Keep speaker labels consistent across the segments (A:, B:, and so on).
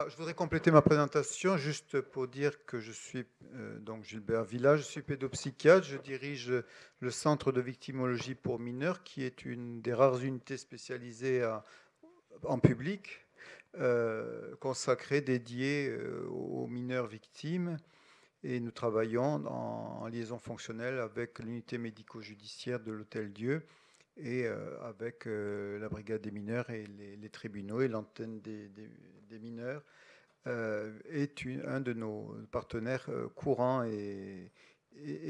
A: Je voudrais compléter ma présentation juste pour dire que je suis donc Gilbert Villa, je suis pédopsychiatre, je dirige le centre de victimologie pour mineurs qui est une des rares unités spécialisées en public consacrée, dédiée aux mineurs victimes et nous travaillons en liaison fonctionnelle avec l'unité médico-judiciaire de l'Hôtel-Dieu et avec la brigade des mineurs et les tribunaux et l'antenne des mineurs est un de nos partenaires courants et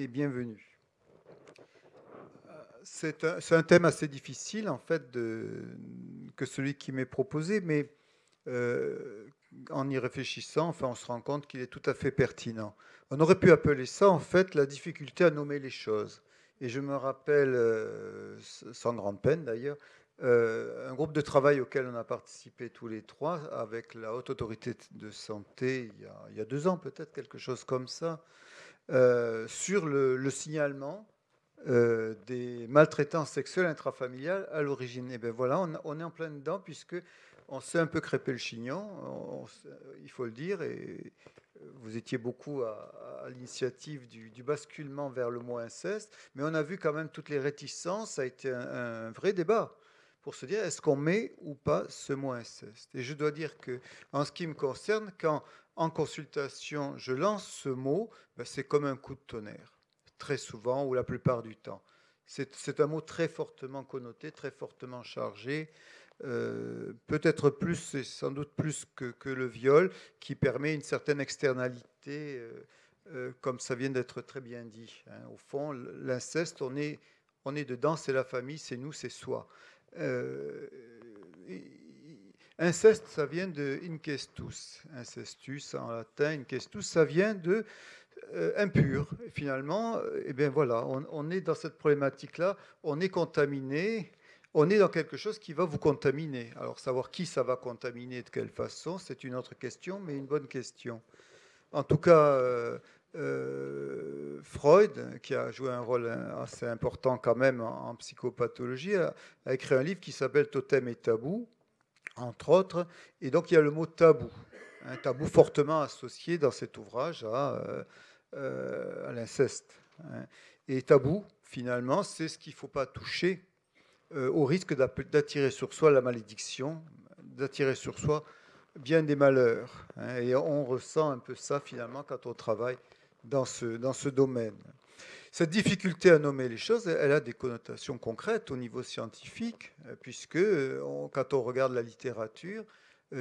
A: bienvenus. C'est un thème assez difficile en fait que celui qui m'est proposé, mais euh, en y réfléchissant, enfin, on se rend compte qu'il est tout à fait pertinent. On aurait pu appeler ça en fait la difficulté à nommer les choses. Et je me rappelle, sans grande peine d'ailleurs, un groupe de travail auquel on a participé tous les trois avec la Haute Autorité de Santé il y a 2 ans peut-être, quelque chose comme ça, sur le signalement des maltraitances sexuelles intrafamiliales à l'origine. Et bien voilà, on est en plein dedans puisque on s'est un peu crêpé le chignon, il faut le dire, et vous étiez beaucoup à l'initiative du basculement vers le mot inceste, mais on a vu quand même toutes les réticences, ça a été un vrai débat pour se dire est-ce qu'on met ou pas ce mot inceste. Et je dois dire que en ce qui me concerne, quand en consultation je lance ce mot, ben, c'est comme un coup de tonnerre, très souvent ou la plupart du temps. C'est un mot très fortement connoté, très fortement chargé, peut-être plus, et sans doute plus que le viol, qui permet une certaine externalité, comme ça vient d'être très bien dit, hein. Au fond, l'inceste, on est dedans, c'est la famille, c'est nous, c'est soi. Euh, Inceste, ça vient de incestus. Incestus en latin, incestus, ça vient de impur. Et finalement, eh bien voilà, on est dans cette problématique-là, on est contaminé, on est dans quelque chose qui va vous contaminer. Alors savoir qui ça va contaminer, de quelle façon, c'est une autre question, mais une bonne question. En tout cas, Freud, qui a joué un rôle assez important quand même en psychopathologie, a écrit un livre qui s'appelle Totem et Tabou, entre autres, et donc il y a le mot tabou, un tabou fortement associé dans cet ouvrage à l'inceste, hein. Et tabou, finalement, c'est ce qu'il ne faut pas toucher au risque d'attirer sur soi la malédiction, d'attirer sur soi bien des malheurs, hein. Et on ressent un peu ça, finalement, quand on travaille dans ce domaine. Cette difficulté à nommer les choses, elle a des connotations concrètes au niveau scientifique, puisque quand on regarde la littérature,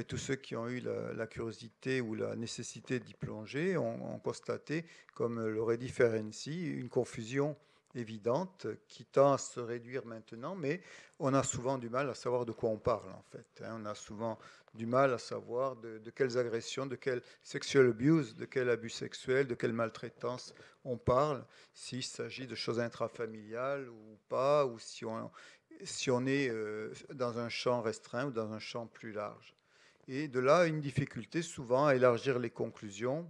A: tous ceux qui ont eu la curiosité ou la nécessité d'y plonger ont constaté, comme l'aurait dit Ferenczi, une confusion évidente qui tend à se réduire maintenant, mais on a souvent du mal à savoir de quoi on parle en fait, hein. On a souvent du mal à savoir de quelles agressions, de quel sexual abuse, de quel abus sexuel, de quelle maltraitance on parle, s'il s'agit de choses intrafamiliales ou pas, ou si on est dans un champ restreint ou dans un champ plus large. Et de là, une difficulté souvent à élargir les conclusions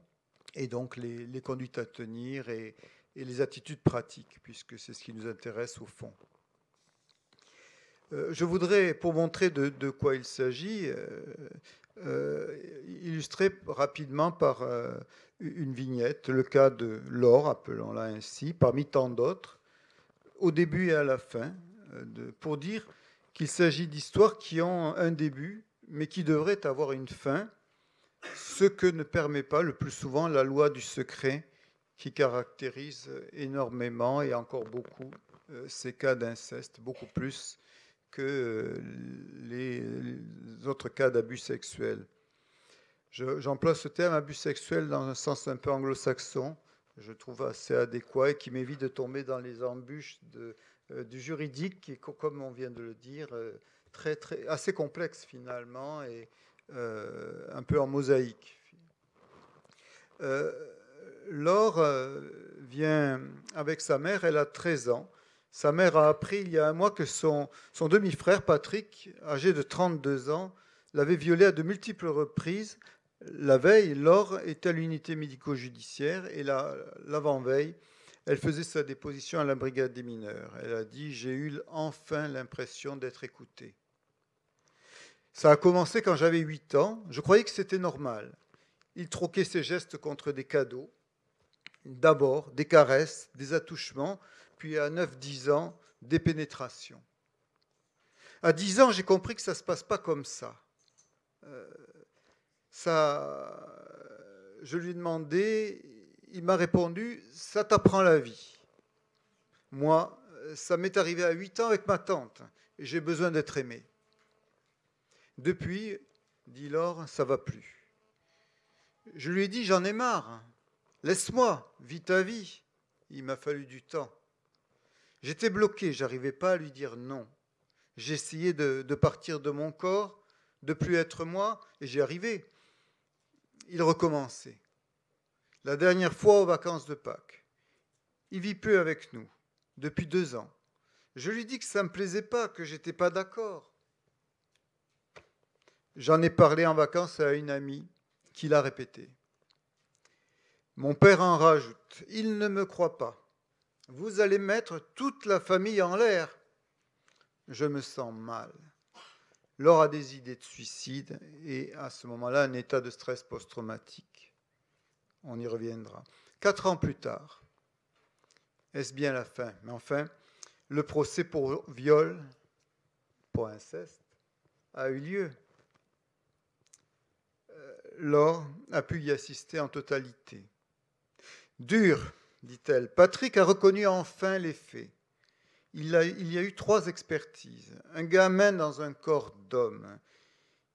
A: et donc les conduites à tenir et les attitudes pratiques, puisque c'est ce qui nous intéresse au fond. Je voudrais, pour montrer de quoi il s'agit, illustrer rapidement par une vignette le cas de Laure, appelons-la ainsi, parmi tant d'autres, au début et à la fin, pour dire qu'il s'agit d'histoires qui ont un début, mais qui devraient avoir une fin, ce que ne permet pas le plus souvent la loi du secret qui caractérise énormément et encore beaucoup ces cas d'inceste, beaucoup plus que les autres cas d'abus sexuels. J'emploie ce terme abus sexuel dans un sens un peu anglo-saxon, je trouve assez adéquat et qui m'évite de tomber dans les embûches du juridique qui est, comme on vient de le dire, assez complexe finalement et un peu en mosaïque. Euh, Laure vient avec sa mère, elle a 13 ans. Sa mère a appris il y a un mois que son demi-frère, Patrick, âgé de 32 ans, l'avait violée à de multiples reprises. La veille, Laure était à l'unité médico-judiciaire et l'avant-veille, elle faisait sa déposition à la brigade des mineurs. Elle a dit: j'ai eu enfin l'impression d'être écoutée. Ça a commencé quand j'avais 8 ans. Je croyais que c'était normal. Il troquait ses gestes contre des cadeaux. D'abord, des caresses, des attouchements, puis à 9, 10 ans, des pénétrations. À 10 ans, j'ai compris que ça ne se passe pas comme ça. Euh, je lui ai demandé, il m'a répondu, ça t'apprend la vie. Moi, ça m'est arrivé à 8 ans avec ma tante, et j'ai besoin d'être aimé. Depuis, dit Laure, ça va plus. Je lui ai dit, j'en ai marre, laisse-moi, vis ta vie. Il m'a fallu du temps. J'étais bloqué, j'arrivais pas à lui dire non. J'essayais de partir de mon corps, de plus être moi, et j'y arrivais. Il recommençait. La dernière fois aux vacances de Pâques. Il vit peu avec nous, depuis 2 ans. Je lui dis que ça ne me plaisait pas, que j'étais pas d'accord. J'en ai parlé en vacances à une amie qui l'a répété. Mon père en rajoute. Il ne me croit pas. Vous allez mettre toute la famille en l'air. Je me sens mal. Laure a des idées de suicide et à ce moment-là, un état de stress post-traumatique. On y reviendra. 4 ans plus tard, est-ce bien la fin? Mais enfin, le procès pour viol, pour inceste, a eu lieu. Laure a pu y assister en totalité. Dur, dit-elle. Patrick a reconnu enfin les faits. Il y a eu 3 expertises. Un gamin dans un corps d'homme.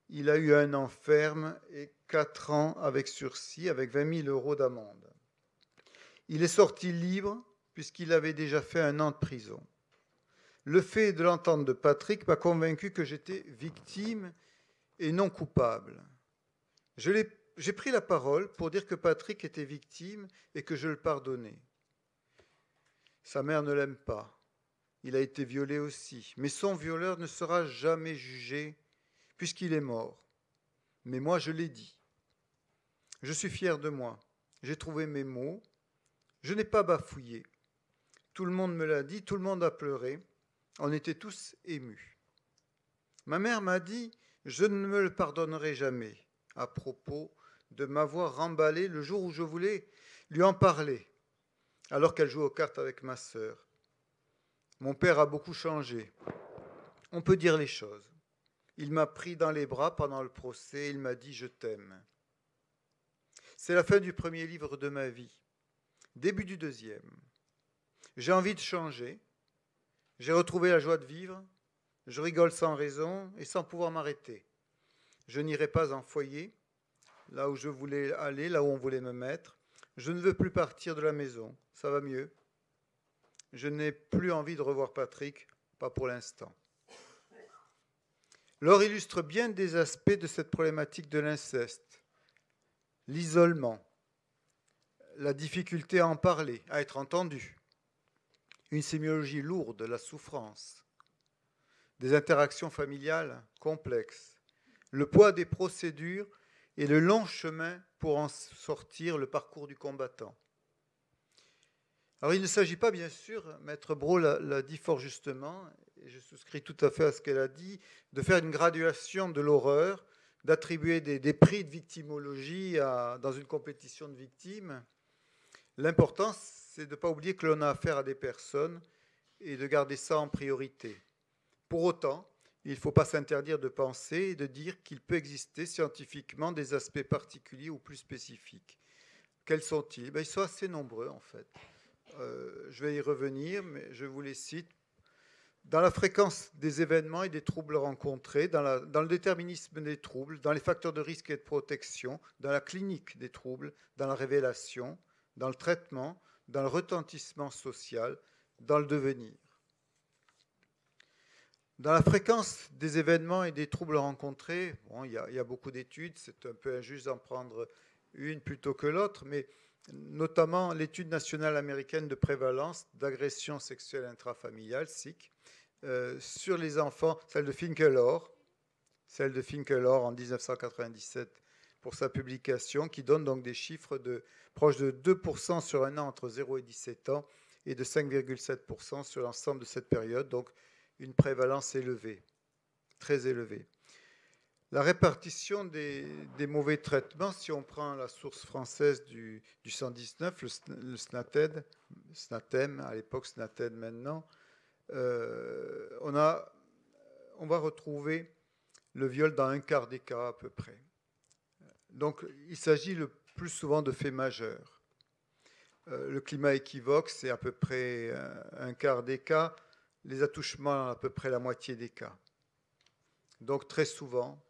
A: Il a eu 1 an ferme et 4 ans avec sursis, avec 20 000 € d'amende. Il est sorti libre puisqu'il avait déjà fait 1 an de prison. Le fait de l'entente de Patrick m'a convaincu que j'étais victime et non coupable. J'ai pris la parole pour dire que Patrick était victime et que je le pardonnais. Sa mère ne l'aime pas. Il a été violé aussi. Mais son violeur ne sera jamais jugé puisqu'il est mort. Mais moi, je l'ai dit. Je suis fier de moi. J'ai trouvé mes mots. Je n'ai pas bafouillé. Tout le monde me l'a dit, tout le monde a pleuré. On était tous émus. Ma mère m'a dit, je ne me le pardonnerai jamais, à propos de m'avoir remballé le jour où je voulais lui en parler, alors qu'elle jouait aux cartes avec ma sœur. Mon père a beaucoup changé. On peut dire les choses. Il m'a pris dans les bras pendant le procès, il m'a dit « je t'aime ». C'est la fin du premier livre de ma vie, début du deuxième. J'ai envie de changer, j'ai retrouvé la joie de vivre, je rigole sans raison et sans pouvoir m'arrêter. Je n'irai pas en foyer, là où je voulais aller, là où on voulait me mettre. Je ne veux plus partir de la maison, ça va mieux. Je n'ai plus envie de revoir Patrick, pas pour l'instant. Laure illustre bien des aspects de cette problématique de l'inceste. L'isolement, la difficulté à en parler, à être entendu, une sémiologie lourde, la souffrance, des interactions familiales complexes, le poids des procédures et le long chemin pour en sortir, le parcours du combattant. Alors il ne s'agit pas, bien sûr, Maître Brault l'a dit fort justement, et je souscris tout à fait à ce qu'elle a dit, de faire une graduation de l'horreur, d'attribuer des prix de victimologie dans une compétition de victimes. L'important, c'est de ne pas oublier que l'on a affaire à des personnes et de garder ça en priorité. Pour autant, il ne faut pas s'interdire de penser et de dire qu'il peut exister scientifiquement des aspects particuliers ou plus spécifiques. Quels sont-ils? Ils sont assez nombreux, en fait. Je vais y revenir, mais je vous les cite. Dans la fréquence des événements et des troubles rencontrés, dans le déterminisme des troubles, dans les facteurs de risque et de protection, dans la clinique des troubles, dans la révélation, dans le traitement, dans le retentissement social, dans le devenir. Dans la fréquence des événements et des troubles rencontrés, il y a beaucoup d'études, c'est un peu injuste d'en prendre une plutôt que l'autre, mais notamment l'étude nationale américaine de prévalence d'agressions sexuelles intrafamiliales, SIC, sur les enfants, celle de Finkelor en 1997 pour sa publication, qui donne donc des chiffres proches de 2% sur un an entre 0 et 17 ans et de 5,7% sur l'ensemble de cette période, donc une prévalence élevée, très élevée. La répartition des mauvais traitements, si on prend la source française du 119, le SNATED, SNATEM, à l'époque SNATED maintenant, on va retrouver le viol dans un quart des cas à peu près. Donc il s'agit le plus souvent de faits majeurs. Le climat équivoque, c'est à peu près un quart des cas, les attouchements, à peu près la moitié des cas. Donc très souvent,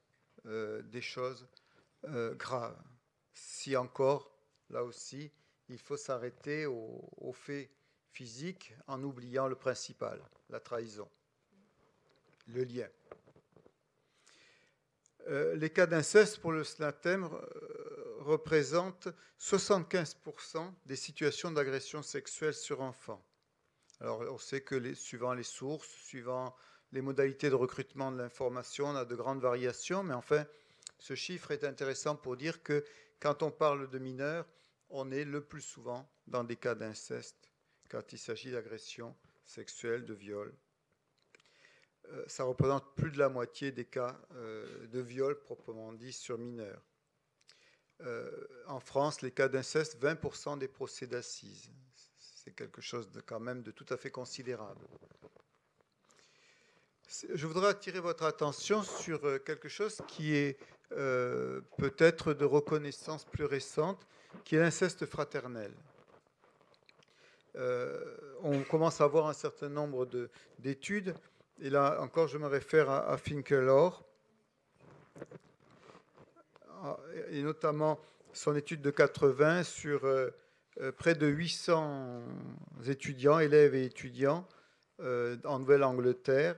A: des choses graves. Si encore, là aussi, il faut s'arrêter aux faits physiques en oubliant le principal, la trahison, le lien. Les cas d'inceste pour le SNATEM représentent 75% des situations d'agression sexuelle sur enfants. Alors on sait que suivant les sources, suivant les modalités de recrutement de l'information, on a de grandes variations, mais enfin, ce chiffre est intéressant pour dire que quand on parle de mineurs, on est le plus souvent dans des cas d'inceste quand il s'agit d'agression sexuelle, de viol. Ça représente plus de la moitié des cas de viol proprement dit sur mineurs. En France, les cas d'inceste, 20% des procès d'assises. C'est quelque chose quand même de tout à fait considérable. Je voudrais attirer votre attention sur quelque chose qui est peut-être de reconnaissance plus récente, qui est l'inceste fraternel. On commence à avoir un certain nombre d'études, et là encore je me réfère à Finkelor, et notamment son étude de 80 sur près de 800 étudiants, élèves et étudiants en Nouvelle-Angleterre,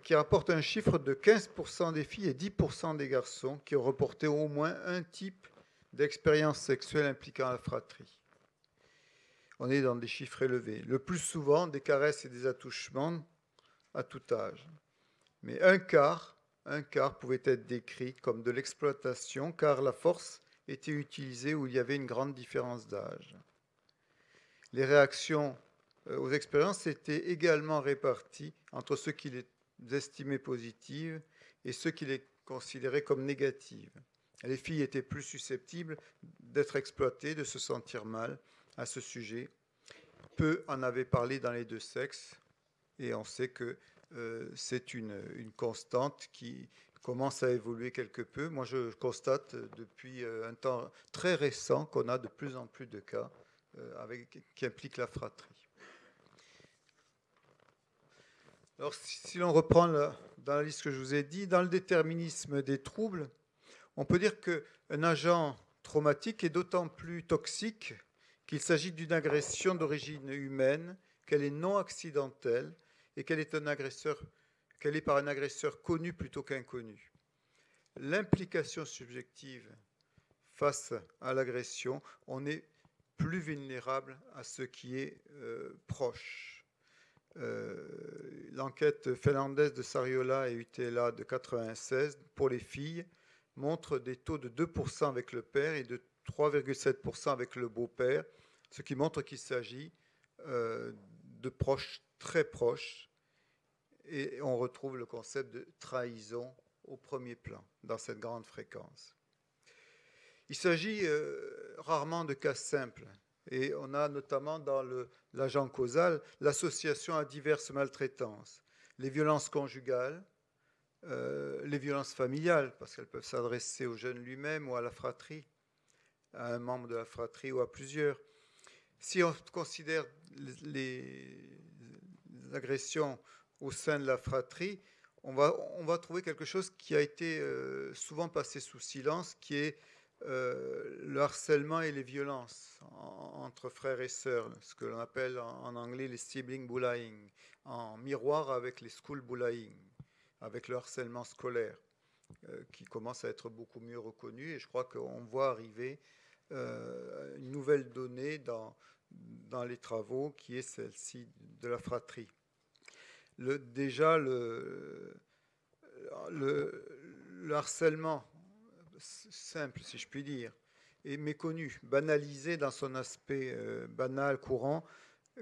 A: qui rapporte un chiffre de 15% des filles et 10% des garçons qui ont reporté au moins un type d'expérience sexuelle impliquant la fratrie. On est dans des chiffres élevés. Le plus souvent, des caresses et des attouchements à tout âge. Mais un quart pouvait être décrit comme de l'exploitation, car la force était utilisée où il y avait une grande différence d'âge. Les réactions aux expériences étaient également réparties entre ceux qui les estimaient positives et ceux qui les considéraient comme négatives. Les filles étaient plus susceptibles d'être exploitées, de se sentir mal à ce sujet. Peu en avaient parlé dans les deux sexes, et on sait que c'est une constante qui commence à évoluer quelque peu. Moi, je constate depuis un temps très récent qu'on a de plus en plus de cas qui impliquent la fratrie. Alors, si l'on reprend dans la liste que je vous ai dit, dans le déterminisme des troubles, on peut dire qu'un agent traumatique est d'autant plus toxique qu'il s'agit d'une agression d'origine humaine, qu'elle est non accidentelle et qu'elle est par un agresseur connu plutôt qu'inconnu. L'implication subjective face à l'agression, on est plus vulnérable à ce qui est proche. L'enquête finlandaise de Sariola et Utela de 1996 pour les filles montre des taux de 2% avec le père et de 3,7% avec le beau-père, ce qui montre qu'il s'agit de proches très proches, et on retrouve le concept de trahison au premier plan dans cette grande fréquence. Il s'agit rarement de cas simples. Et on a notamment dans l'agent causal l'association à diverses maltraitances, les violences conjugales, les violences familiales, parce qu'elles peuvent s'adresser au jeune lui-même ou à la fratrie, à un membre de la fratrie ou à plusieurs. Si on considère les agressions au sein de la fratrie, on va trouver quelque chose qui a été souvent passé sous silence, qui est le harcèlement et les violences entre frères et sœurs, ce que l'on appelle en anglais les sibling bullying, en miroir avec les school bullying, avec le harcèlement scolaire, qui commence à être beaucoup mieux reconnu. Et je crois qu'on voit arriver une nouvelle donnée dans les travaux, qui est celle-ci de la fratrie. Déjà, le harcèlement simple, si je puis dire, est méconnu, banalisé dans son aspect banal, courant,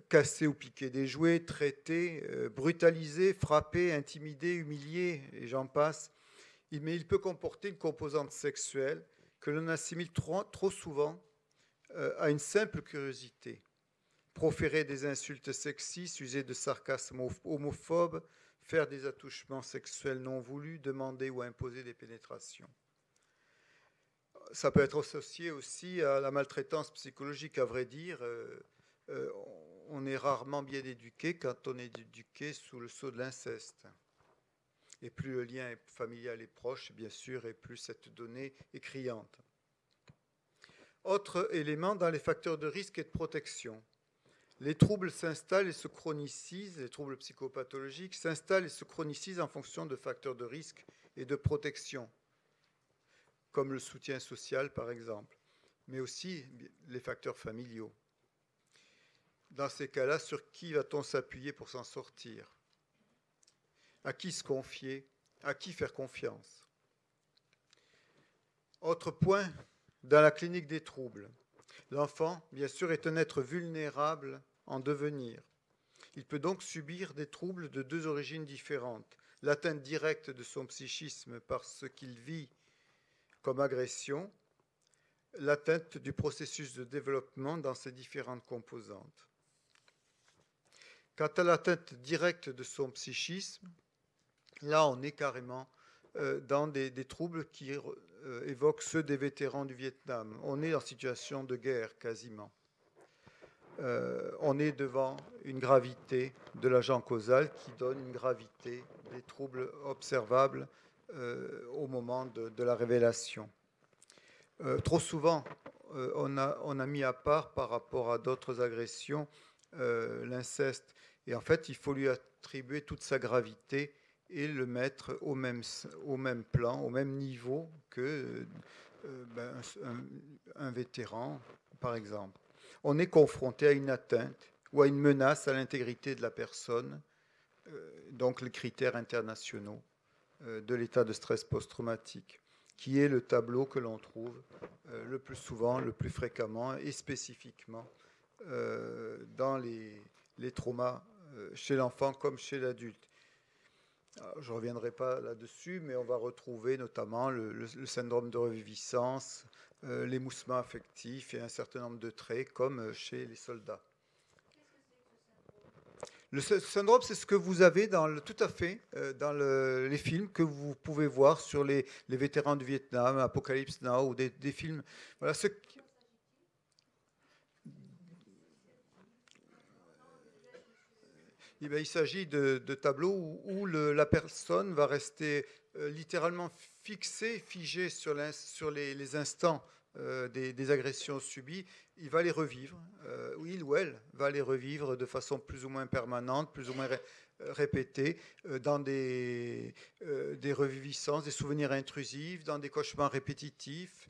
A: casser ou piquer des jouets, traiter, brutaliser, frapper, intimider, humilier, et j'en passe. Mais il peut comporter une composante sexuelle que l'on assimile trop souvent à une simple curiosité. Proférer des insultes sexistes, user de sarcasme homophobe, faire des attouchements sexuels non voulus, demander ou imposer des pénétrations. Ça peut être associé aussi à la maltraitance psychologique, à vrai dire. On est rarement bien éduqué quand on est éduqué sous le sceau de l'inceste. Et plus le lien familial est proche, bien sûr, et plus cette donnée est criante. Autre élément dans les facteurs de risque et de protection. Les troubles s'installent et se chronicisent, les troubles psychopathologiques s'installent et se chronicisent en fonction de facteurs de risque et de protection, comme le soutien social par exemple, mais aussi les facteurs familiaux. Dans ces cas-là, sur qui va-t-on s'appuyer pour s'en sortir? À qui se confier? À qui faire confiance? Autre point, dans la clinique des troubles, l'enfant, bien sûr, est un être vulnérable en devenir. Il peut donc subir des troubles de deux origines différentes. L'atteinte directe de son psychisme par ce qu'il vit comme agression, l'atteinte du processus de développement dans ses différentes composantes. Quant à l'atteinte directe de son psychisme, là on est carrément dans des troubles qui évoquent ceux des vétérans du Vietnam. On est en situation de guerre quasiment. On est devant une gravité de l'agent causal qui donne une gravité des troubles observables au moment de la révélation. Trop souvent, on a mis à part par rapport à d'autres agressions l'inceste. Et en fait, il faut lui attribuer toute sa gravité et le mettre au même plan, au même niveau que un vétéran, par exemple. On est confronté à une atteinte ou à une menace à l'intégrité de la personne, donc les critères internationaux de l'état de stress post-traumatique, qui est le tableau que l'on trouve le plus souvent, le plus fréquemment et spécifiquement dans les traumas chez l'enfant comme chez l'adulte. Je ne reviendrai pas là-dessus, mais on va retrouver notamment le syndrome de reviviscence, l'émoussement affectif et un certain nombre de traits comme chez les soldats. Le syndrome, c'est ce que vous avez tout à fait dans les films que vous pouvez voir sur les vétérans du Vietnam, Apocalypse Now, ou des films. Voilà, il s'agit de tableaux où la personne va rester littéralement figée sur les instants des agressions subies. Il va les revivre, il ou elle va les revivre de façon plus ou moins permanente, plus ou moins répétée, dans des reviviscences, des souvenirs intrusifs, dans des cauchemars répétitifs.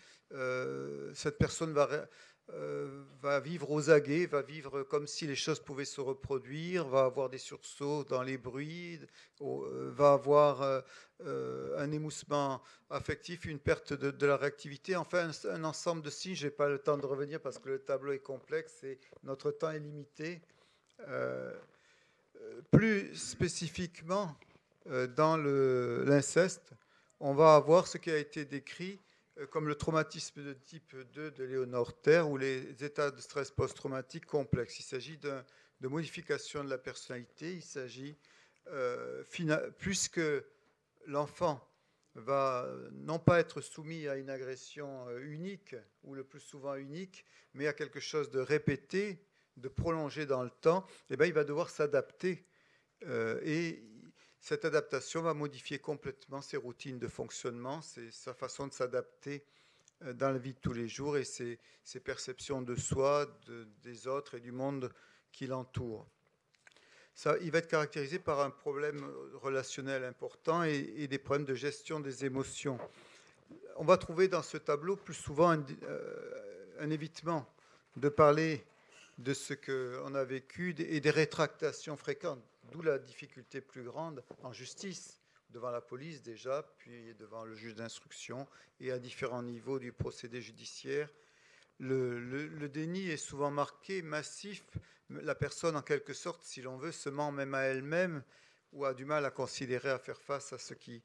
A: Cette personne va vivre aux aguets, va vivre comme si les choses pouvaient se reproduire, va avoir des sursauts dans les bruits, va avoir un émoussement affectif, une perte de la réactivité, enfin un ensemble de signes. Je n'ai pas le temps de revenir parce que le tableau est complexe et notre temps est limité. Plus spécifiquement, dans l'inceste, on va avoir ce qui a été décrit comme le traumatisme de type 2 de Léonore Terre ou les états de stress post-traumatique complexes. Il s'agit de modification de la personnalité. Il s'agit, puisque l'enfant va non pas être soumis à une agression unique, ou le plus souvent unique, mais à quelque chose de répété, de prolongé dans le temps, et bien il va devoir s'adapter. Et cette adaptation va modifier complètement ses routines de fonctionnement, sa façon de s'adapter dans la vie de tous les jours et ses perceptions de soi, des autres et du monde qui l'entoure. Il va être caractérisé par un problème relationnel important et des problèmes de gestion des émotions. On va trouver dans ce tableau plus souvent un évitement de parler de ce qu'on a vécu et des rétractations fréquentes, d'où la difficulté plus grande en justice, devant la police déjà, puis devant le juge d'instruction et à différents niveaux du procédé judiciaire. Le déni est souvent marqué, massif. La personne, en quelque sorte, si l'on veut, se ment même à elle-même ou a du mal à considérer, à faire face à ce qui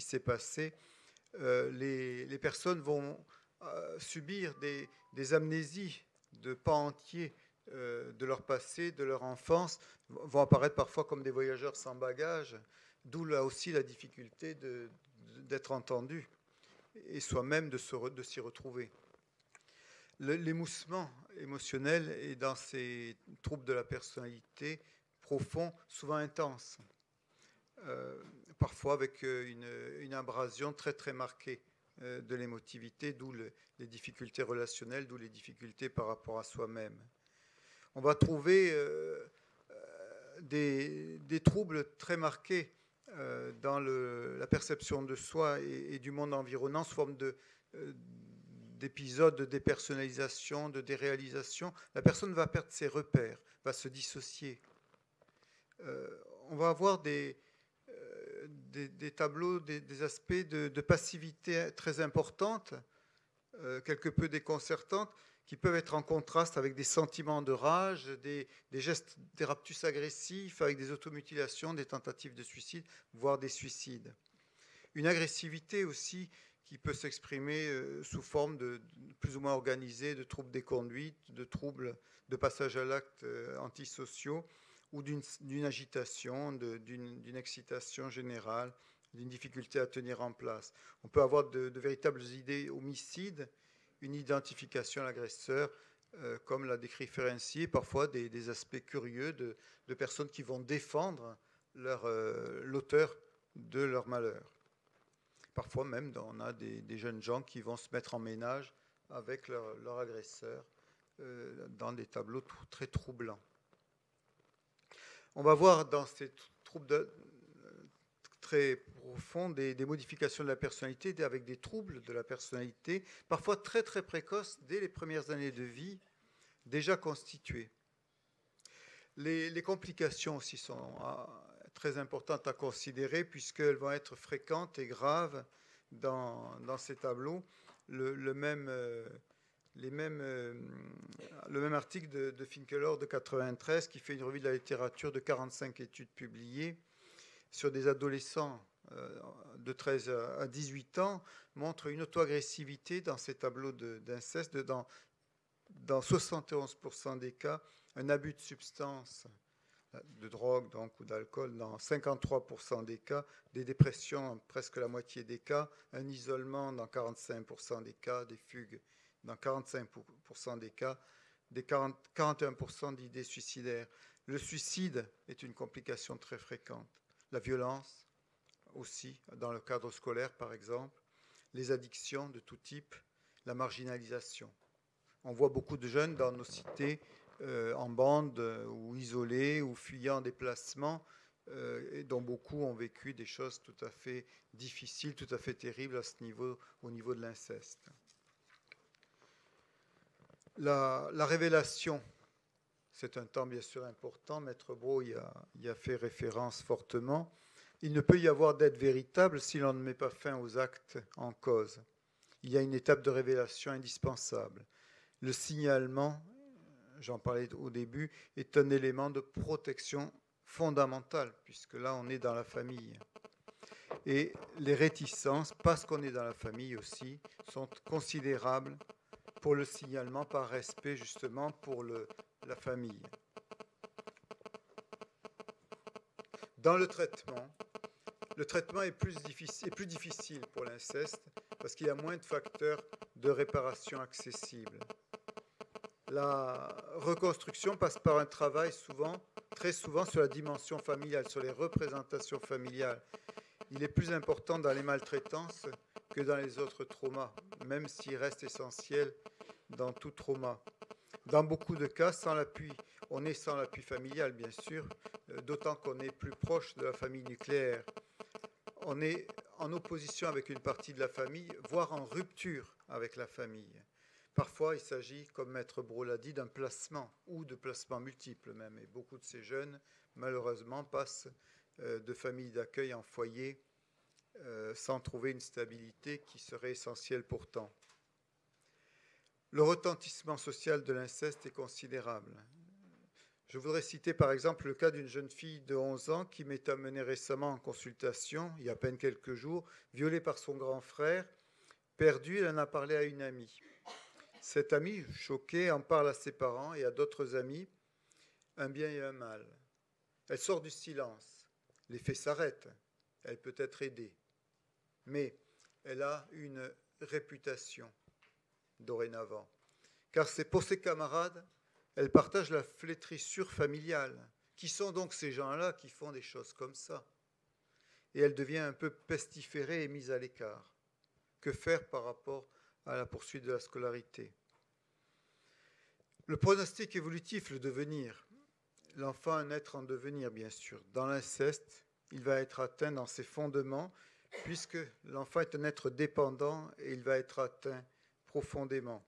A: s'est passé, les personnes vont subir des amnésies de pans entiers de leur passé, de leur enfance, vont apparaître parfois comme des voyageurs sans bagages, d'où là aussi la difficulté d'être entendu et soi-même de s'y retrouver. L'émoussement émotionnel est dans ces troubles de la personnalité profonds, souvent intenses, parfois avec une abrasion très très marquée de l'émotivité, d'où les difficultés relationnelles, d'où les difficultés par rapport à soi-même. On va trouver des troubles très marqués dans la perception de soi et du monde environnant sous forme d'épisodes de dépersonnalisation, de déréalisation. La personne va perdre ses repères, va se dissocier. On va avoir des tableaux, des aspects de passivité très importantes, quelque peu déconcertantes, qui peuvent être en contraste avec des sentiments de rage, des gestes, des raptus agressifs, avec des automutilations, des tentatives de suicide, voire des suicides. Une agressivité aussi qui peut s'exprimer sous forme de plus ou moins organisée de troubles des conduites, de troubles de passage à l'acte antisociaux, ou d'une agitation, d'une excitation générale, d'une difficulté à tenir en place. On peut avoir de véritables idées homicides, une identification à l'agresseur, comme l'a décrit Ferenczi, parfois des aspects curieux de personnes qui vont défendre l'auteur de leur malheur. Parfois même, on a des jeunes gens qui vont se mettre en ménage avec leur agresseur dans des tableaux très troublants. On va voir dans ces troubles très profonds des modifications de la personnalité avec des troubles de la personnalité, parfois très très précoces dès les premières années de vie, déjà constituées. Les complications aussi sont très importantes à considérer puisqu'elles vont être fréquentes et graves dans ces tableaux. Le même article de Finkelor de 93 qui fait une revue de la littérature de 45 études publiées sur des adolescents de 13 à 18 ans montre une auto-agressivité dans ces tableaux d'inceste, dans 71% des cas, un abus de substances, de drogue donc, ou d'alcool dans 53% des cas, des dépressions dans presque la moitié des cas, un isolement dans 45% des cas, des fugues dans 45% des cas, 41% d'idées suicidaires. Le suicide est une complication très fréquente. La violence aussi, dans le cadre scolaire par exemple, les addictions de tout type, la marginalisation. On voit beaucoup de jeunes dans nos cités en bande ou isolés ou fuyant des placements et dont beaucoup ont vécu des choses tout à fait difficiles, tout à fait terribles au niveau de l'inceste. La révélation, c'est un temps bien sûr important. Maître Brault y a fait référence fortement. Il ne peut y avoir d'aide véritable si l'on ne met pas fin aux actes en cause. Il y a une étape de révélation indispensable. Le signalement, j'en parlais au début, est un élément de protection fondamental, puisque là on est dans la famille. Et les réticences, parce qu'on est dans la famille aussi, sont considérables pour le signalement par respect justement pour la famille. Dans le traitement est plus difficile pour l'inceste parce qu'il y a moins de facteurs de réparation accessibles. La reconstruction passe par un travail très souvent sur la dimension familiale, sur les représentations familiales. Il est plus important dans les maltraitances que dans les autres traumas, même s'il reste essentiel dans tout trauma. Dans beaucoup de cas, on est sans l'appui familial, bien sûr, d'autant qu'on est plus proche de la famille nucléaire. On est en opposition avec une partie de la famille, voire en rupture avec la famille. Parfois, il s'agit, comme Maître Brault l'a dit, d'un placement ou de placements multiples même. Et beaucoup de ces jeunes, malheureusement, passent de famille d'accueil en foyer sans trouver une stabilité qui serait essentielle pourtant. Le retentissement social de l'inceste est considérable. Je voudrais citer par exemple le cas d'une jeune fille de 11 ans qui m'est amenée récemment en consultation, il y a à peine quelques jours, violée par son grand frère. Perdue, elle en a parlé à une amie. Cette amie, choquée, en parle à ses parents et à d'autres amis, un bien et un mal. Elle sort du silence. Les faits s'arrêtent. Elle peut être aidée. Mais elle a une réputation dorénavant. Car c'est pour ses camarades, elle partage la flétrissure familiale. Qui sont donc ces gens-là qui font des choses comme ça? Et elle devient un peu pestiférée et mise à l'écart. Que faire par rapport à la poursuite de la scolarité? Le pronostic évolutif, le devenir. L'enfant, un être en devenir, bien sûr. Dans l'inceste, il va être atteint dans ses fondements, puisque l'enfant est un être dépendant et il va être atteint profondément.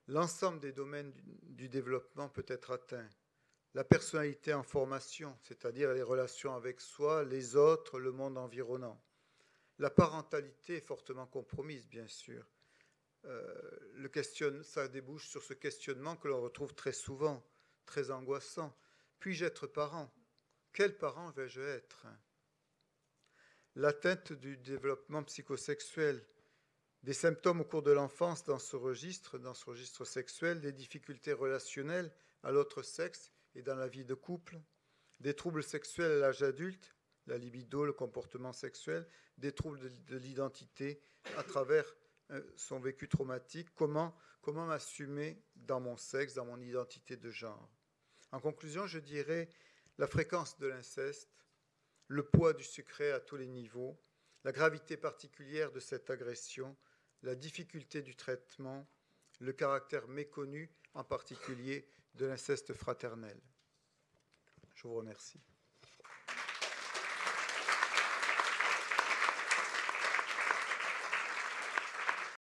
A: L'ensemble des domaines du développement peut être atteint. La personnalité en formation, c'est-à-dire les relations avec soi, les autres, le monde environnant. La parentalité est fortement compromise, bien sûr. Ça débouche sur ce questionnement que l'on retrouve très souvent, très angoissant. Puis-je être parent? Quel parent vais-je être? L'atteinte du développement psychosexuel, des symptômes au cours de l'enfance dans ce registre sexuel, des difficultés relationnelles à l'autre sexe et dans la vie de couple, des troubles sexuels à l'âge adulte, la libido, le comportement sexuel, des troubles de l'identité à travers son vécu traumatique, comment m'assumer dans mon sexe, dans mon identité de genre. En conclusion, je dirais la fréquence de l'inceste, le poids du secret à tous les niveaux, la gravité particulière de cette agression, la difficulté du traitement, le caractère méconnu, en particulier, de l'inceste fraternel. Je vous remercie.